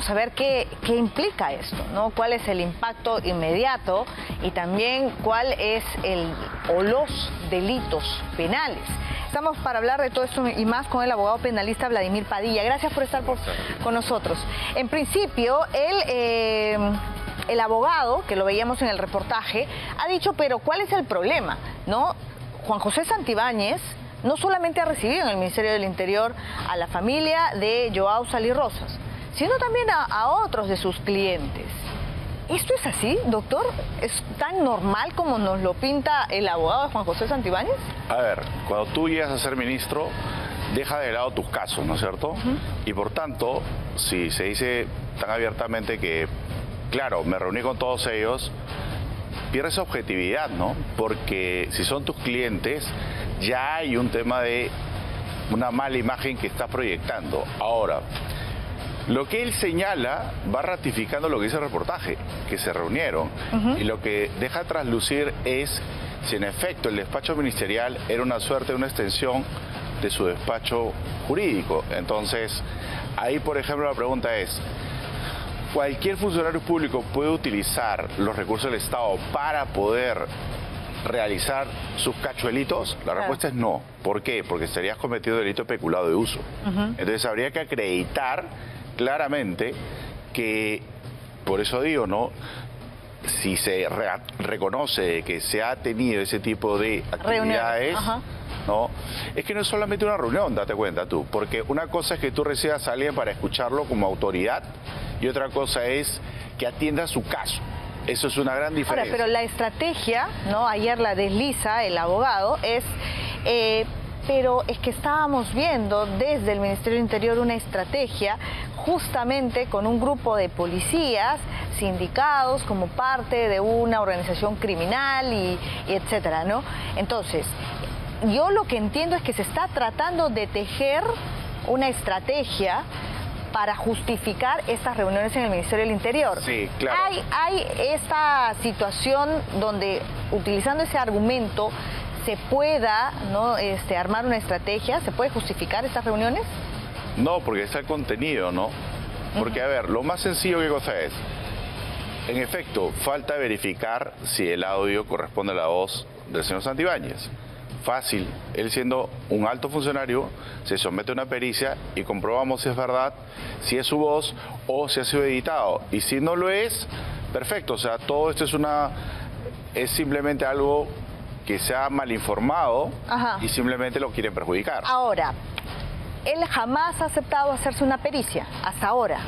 queremos saber qué implica esto, ¿no? ¿Cuál es el impacto inmediato y también cuál es o los delitos penales? Estamos para hablar de todo esto y más con el abogado penalista Vladimir Padilla. Gracias por estar con nosotros. En principio, el abogado, que lo veíamos en el reportaje, ha dicho, pero ¿cuál es el problema? ¿No? Juan José Santibáñez no solamente ha recibido en el Ministerio del Interior a la familia de Joao Salí Rosas, sino también a otros de sus clientes. ¿Esto es así, doctor? ¿Es tan normal como nos lo pinta el abogado de Juan José Santibáñez? A ver, cuando tú llegas a ser ministro, deja de lado tus casos, ¿no es cierto? Y por tanto, si se dice tan abiertamente que, claro, me reuní con todos ellos, pierdes objetividad, ¿no? Porque si son tus clientes, ya hay un tema de una mala imagen que estás proyectando. Ahora, lo que él señala va ratificando lo que dice el reportaje, que se reunieron. Y lo que deja traslucir es si en efecto el despacho ministerial era una suerte, una extensión de su despacho jurídico. Entonces, ahí por ejemplo la pregunta es, ¿cualquier funcionario público puede utilizar los recursos del Estado para poder realizar sus cachuelitos? La respuesta es no. ¿Por qué? Porque estarías cometiendo delito de peculado de uso. Entonces habría que acreditar claramente que, por eso digo, ¿no? Si se reconoce que se ha tenido ese tipo de actividades, ¿no? Es que no es solamente una reunión, date cuenta tú, porque una cosa es que tú recibas a alguien para escucharlo como autoridad y otra cosa es que atienda su caso. Eso es una gran diferencia. Ahora, pero la estrategia, ¿no? Ayer la desliza el abogado, es... pero es que estábamos viendo desde el Ministerio del Interior una estrategia justamente con un grupo de policías sindicados como parte de una organización criminal y etcétera, ¿no? Entonces, yo lo que entiendo es que se está tratando de tejer una estrategia para justificar estas reuniones en el Ministerio del Interior. Sí, claro. Hay esta situación donde, utilizando ese argumento, se pueda, ¿no? Armar una estrategia, ¿se puede justificar estas reuniones? No, porque está el contenido, ¿no? Porque, a ver, lo más sencillo, ¿qué cosa es? En efecto, falta verificar si el audio corresponde a la voz del señor Santibáñez. Fácil, él siendo un alto funcionario, se somete a una pericia y comprobamos si es verdad, si es su voz o si ha sido editado. Y si no lo es, perfecto, o sea, todo esto es simplemente algo que se ha mal informado y simplemente lo quieren perjudicar. Ahora, él jamás ha aceptado hacerse una pericia, hasta ahora,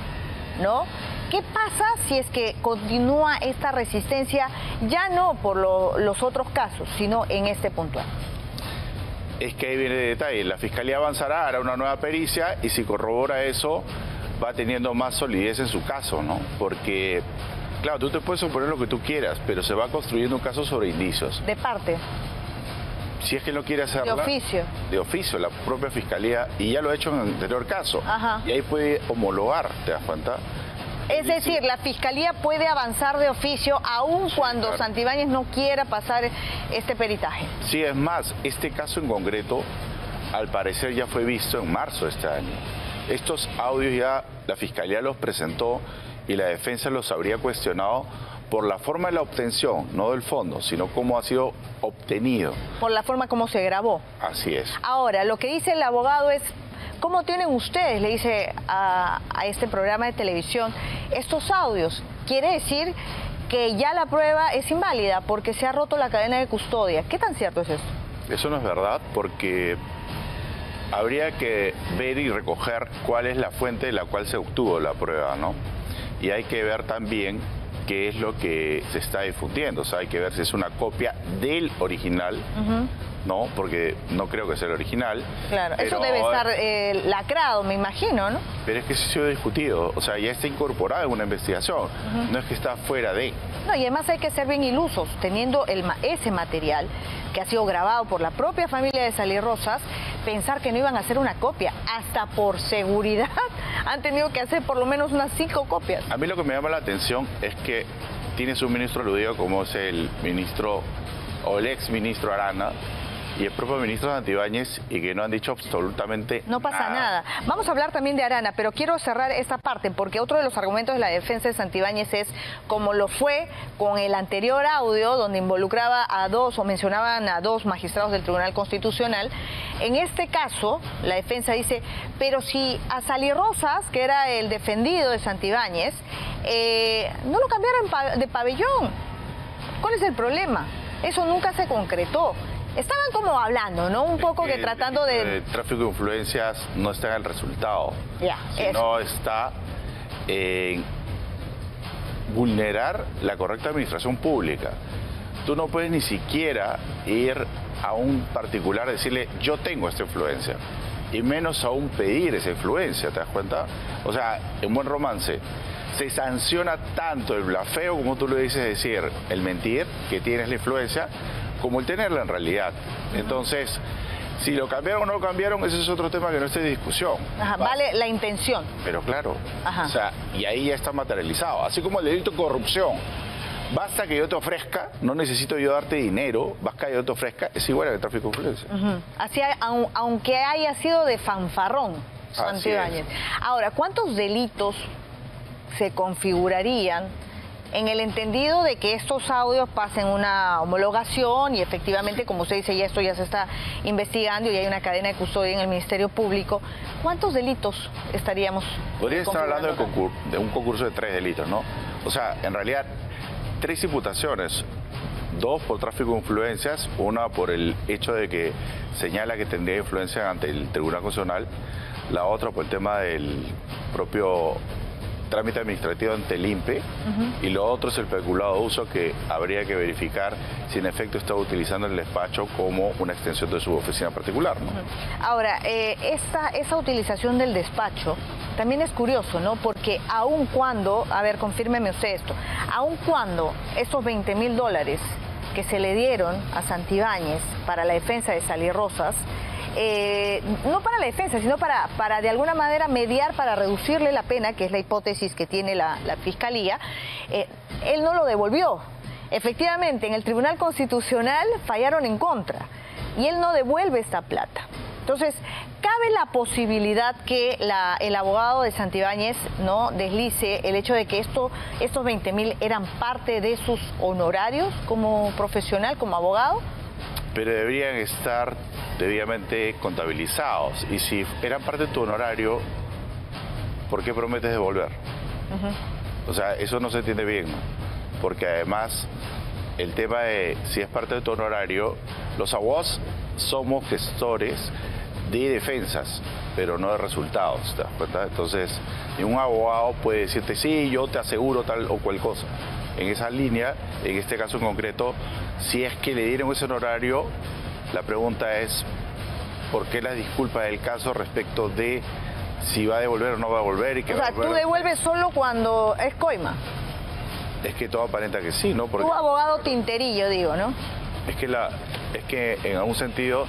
¿no? ¿Qué pasa si es que continúa esta resistencia, ya no por los otros casos, sino en este puntual? Es que ahí viene el detalle, la Fiscalía avanzará, hará una nueva pericia y si corrobora eso, va teniendo más solidez en su caso, ¿no? Porque... claro, tú te puedes suponer lo que tú quieras, pero se va construyendo un caso sobre indicios. ¿De parte? Si es que no quiere hacerla... ¿De oficio? De oficio, la propia Fiscalía, y ya lo ha hecho en el anterior caso. Y ahí puede homologar, ¿te das cuenta? Es decir, la Fiscalía puede avanzar de oficio aun cuando Santibáñez no quiera pasar este peritaje. Sí, es más, este caso en concreto, al parecer ya fue visto en marzo de este año. Estos audios ya la Fiscalía los presentó y la defensa los habría cuestionado por la forma de la obtención, no del fondo, sino cómo ha sido obtenido. Por la forma como se grabó. Así es. Ahora, lo que dice el abogado es, ¿cómo tienen ustedes, le dice a este programa de televisión, estos audios? Quiere decir que ya la prueba es inválida porque se ha roto la cadena de custodia. ¿Qué tan cierto es eso? Eso no es verdad porque habría que ver y recoger cuál es la fuente de la cual se obtuvo la prueba, ¿no? Y hay que ver también qué es lo que se está difundiendo. O sea, hay que ver si es una copia del original, ¿no? Porque no creo que sea el original. Claro, eso debe estar lacrado, me imagino, ¿no? Pero es que eso ha sido discutido. O sea, ya está incorporado en una investigación. No es que está fuera de... No, y además hay que ser bien ilusos, teniendo ese material que ha sido grabado por la propia familia de Salí Rosas, pensar que no iban a hacer una copia. Hasta por seguridad han tenido que hacer por lo menos unas 5 copias. A mí lo que me llama la atención es que tienes un ministro aludido como es el ministro o el ex ministro Arana, y el propio ministro Santibáñez y que no han dicho absolutamente No pasa nada. Vamos a hablar también de Arana, pero quiero cerrar esta parte porque otro de los argumentos de la defensa de Santibáñez es como lo fue con el anterior audio donde involucraba a dos o mencionaban a dos magistrados del Tribunal Constitucional. En este caso, la defensa dice, pero si a Sali Rosas, que era el defendido de Santibáñez, no lo cambiaron de pabellón. ¿Cuál es el problema? Eso nunca se concretó. Estaban como hablando, ¿no? Un poco que tratando de... El tráfico de influencias no está en el resultado, sino está en vulnerar la correcta administración pública. Tú no puedes ni siquiera ir a un particular y decirle, yo tengo esta influencia, y menos aún pedir esa influencia, ¿te das cuenta? O sea, en buen romance, se sanciona tanto el blafeo, como tú lo dices, decir, el mentir, que tienes la influencia, como el tenerla en realidad. Entonces, si lo cambiaron o no lo cambiaron, ese es otro tema que no está en discusión. Vale la intención. Pero claro, o sea, y ahí ya está materializado. Así como el delito de corrupción. Basta que yo te ofrezca, no necesito yo darte dinero, basta que yo te ofrezca, es igual al tráfico de influencia. Así, aunque haya sido de fanfarrón, Santibáñez. Ahora, ¿cuántos delitos se configurarían en el entendido de que estos audios pasen una homologación y efectivamente, como usted dice, ya esto ya se está investigando y hay una cadena de custodia en el Ministerio Público? ¿Cuántos delitos estaríamos Podría estar hablando de un concurso de 3 delitos, ¿no? O sea, en realidad, 3 imputaciones, 2 por tráfico de influencias, una por el hecho de que señala que tendría influencia ante el Tribunal Constitucional, la otra por el tema del propio trámite administrativo ante el INPE, y lo otro es el peculado de uso, que habría que verificar si en efecto está utilizando el despacho como una extensión de su oficina particular, ¿no? Ahora, esa utilización del despacho también es curioso, ¿no? Porque aun cuando, a ver, confírmeme usted esto, aun cuando esos $20,000 que se le dieron a Santibáñez para la defensa de Sali Rosas, no para la defensa, sino para de alguna manera mediar, para reducirle la pena, que es la hipótesis que tiene la Fiscalía, él no lo devolvió. Efectivamente, en el Tribunal Constitucional fallaron en contra y él no devuelve esta plata. Entonces, ¿cabe la posibilidad que el abogado de Santibáñez no deslice el hecho de que estos 20,000 eran parte de sus honorarios como profesional, como abogado? Pero deberían estar debidamente contabilizados. Y si eran parte de tu honorario, ¿por qué prometes devolver? O sea, eso no se entiende bien, ¿no? Porque además, el tema de si es parte de tu honorario, los abogados somos gestores de defensas, pero no de resultados, ¿te das cuenta? Entonces, ningún abogado puede decirte, sí, yo te aseguro tal o cual cosa. En esa línea, en este caso en concreto, si es que le dieron ese honorario, la pregunta es, ¿por qué las disculpas del caso respecto de si va a devolver o no va a devolver? O sea, tú devuelves solo cuando es coima. Es que todo aparenta que sí, ¿no? Porque, tu abogado tinterillo, digo, ¿no? Es que en algún sentido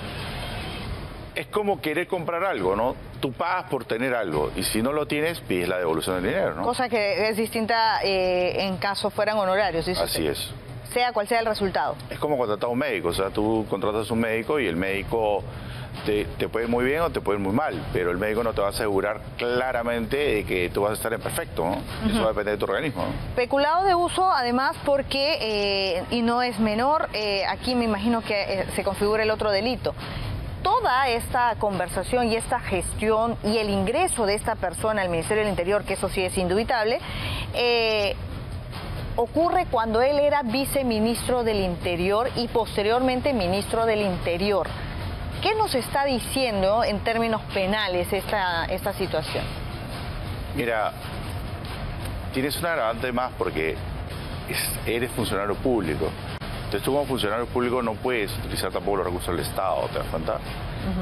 es como querer comprar algo, ¿no? Tú pagas por tener algo y si no lo tienes, pides la devolución del dinero, ¿no? Cosa que es distinta en caso fueran honorarios, ¿sí? Así es. Sea cual sea el resultado. Es como contratar a un médico, o sea, tú contratas a un médico y el médico te puede ir muy bien o te puede ir muy mal, pero el médico no te va a asegurar claramente de que tú vas a estar en perfecto, ¿no? Eso va a depender de tu organismo, ¿no? Peculado de uso, además, porque, y no es menor, aquí me imagino que se configura el otro delito. Toda esta conversación y esta gestión y el ingreso de esta persona al Ministerio del Interior, que eso sí es indubitable, ocurre cuando él era viceministro del Interior y posteriormente ministro del Interior. ¿Qué nos está diciendo en términos penales esta situación? Mira, tienes una agravante más porque eres funcionario público. Entonces tú como funcionario público no puedes utilizar tampoco los recursos del Estado, ¿te das cuenta?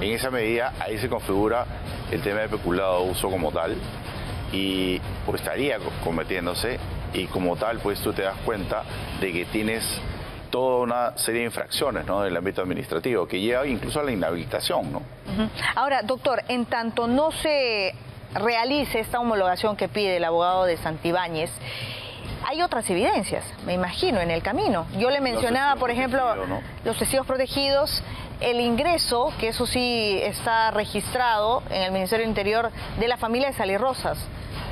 En esa medida ahí se configura el tema de peculado de uso como tal y pues estaría cometiéndose y como tal pues tú te das cuenta de que tienes toda una serie de infracciones, ¿no?, en el ámbito administrativo que lleva incluso a la inhabilitación, ¿no? Ahora, doctor, en tanto no se realice esta homologación que pide el abogado de Santibáñez, hay otras evidencias, me imagino, en el camino. Yo le mencionaba, por ejemplo, ¿no? Los testigos protegidos, el ingreso, que eso sí está registrado en el Ministerio del Interior, de la familia de Sally Rosas.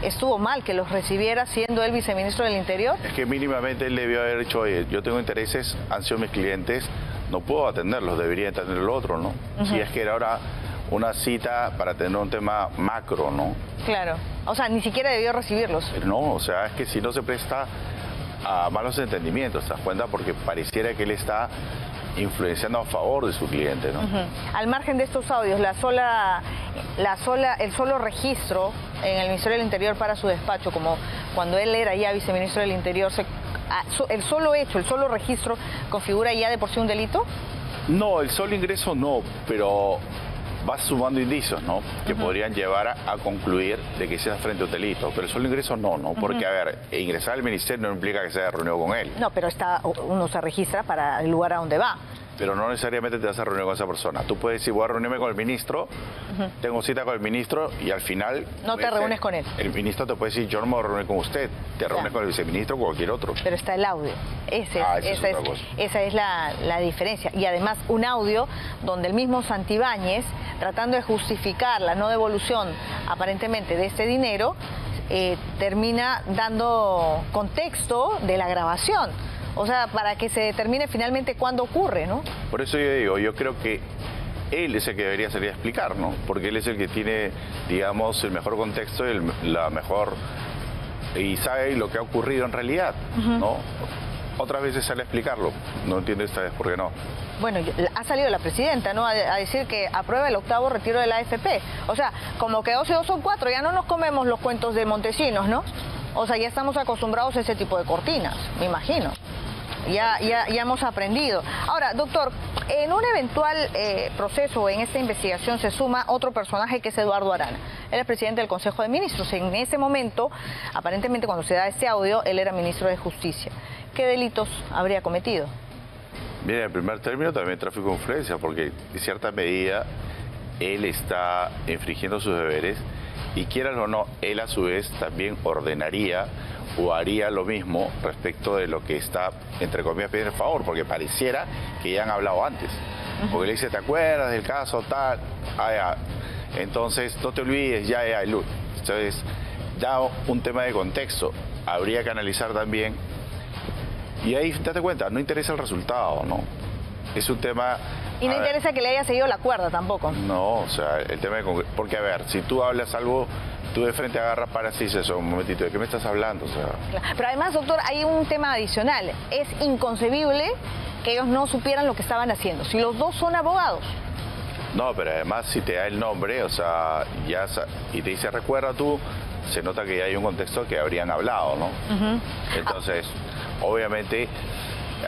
¿Estuvo mal que los recibiera siendo él viceministro del Interior? Es que mínimamente él debió haber dicho, oye, yo tengo intereses, han sido mis clientes, no puedo atenderlos, debería atender el otro, ¿no? Si es que era ahora una cita para atender un tema macro, ¿no? Claro, o sea, ni siquiera debió recibirlos. No, o sea, es que si no se presta a malos entendimientos, ¿te das cuenta? Porque pareciera que él está influenciando a favor de su cliente, ¿no? Al margen de estos audios, el solo registro en el Ministerio del Interior para su despacho, como cuando él era ya viceministro del Interior, el solo registro configura ya de por sí un delito. No, el solo ingreso no, pero va sumando indicios, ¿no? Que podrían llevar a concluir de que sea frente a un delito. Pero el solo ingreso no, porque, a ver, ingresar al ministerio no implica que se haya reunido con él. No, pero uno se registra para el lugar a donde va. Pero no necesariamente te vas a reunir con esa persona. Tú puedes decir, voy a reunirme con el ministro, tengo cita con el ministro y al final... No te reúnes con él. El ministro te puede decir, yo no me voy a reunir con usted, te reúnes con el viceministro o con cualquier otro. Pero está el audio. Esa es la diferencia. Y además un audio donde el mismo Santibáñez, tratando de justificar la no devolución aparentemente de este dinero, termina dando contexto de la grabación. O sea, para que se determine finalmente cuándo ocurre, ¿no? Por eso yo digo, yo creo que él es el que debería salir a explicar, ¿no? Porque él es el que tiene, digamos, el mejor contexto y y sabe lo que ha ocurrido en realidad, ¿no? Otras veces sale a explicarlo, no entiendo esta vez por qué no. Bueno, ha salido la presidenta, ¿no?, a decir que aprueba el 8º retiro de la AFP. O sea, como que 2 y 2 son 4, ya no nos comemos los cuentos de Montesinos, ¿no? O sea, ya estamos acostumbrados a ese tipo de cortinas, me imagino. Ya hemos aprendido. Ahora, doctor, en un eventual proceso, en esta investigación, se suma otro personaje que es Eduardo Arana. Él es presidente del Consejo de Ministros. En ese momento, aparentemente cuando se da este audio, él era ministro de Justicia. ¿Qué delitos habría cometido? Mira, en primer término también tráfico de influencia, porque en cierta medida él está infringiendo sus deberes y quieran o no, él a su vez también ordenaría o haría lo mismo respecto de lo que está, entre comillas, pidiendo el favor, porque pareciera que ya han hablado antes. Porque le dice, ¿te acuerdas del caso tal? Ya. Entonces, no te olvides, ya, Luz. Entonces, da un tema de contexto. Habría que analizar también. Y ahí, date cuenta, no interesa el resultado, ¿no? Es un tema... Y no interesa que le haya seguido la cuerda tampoco. No, o sea, el tema de... Porque, a ver, si tú hablas algo... Tú de frente agarras para sí, eso, un momentito, ¿de qué me estás hablando? O sea... Pero además, doctor, hay un tema adicional. Es inconcebible que ellos no supieran lo que estaban haciendo, si los dos son abogados. No, pero además si te da el nombre, o sea, y te dice, recuerda tú, se nota que ya hay un contexto que habrían hablado, ¿no? Entonces, obviamente,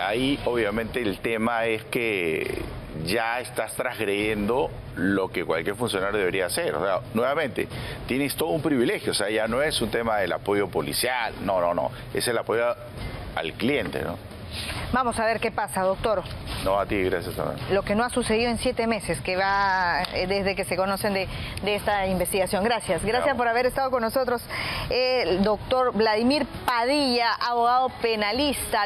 ahí obviamente el tema es que ya estás transgrediendo lo que cualquier funcionario debería hacer. O sea, nuevamente, tienes todo un privilegio, o sea, ya no es un tema del apoyo policial, no, es el apoyo al cliente, ¿no? Vamos a ver qué pasa, doctor. No, a ti, gracias también. Lo que no ha sucedido en 7 meses, que va desde que se conocen de esta investigación. Gracias por haber estado con nosotros. El doctor Vladimir Padilla, abogado penalista.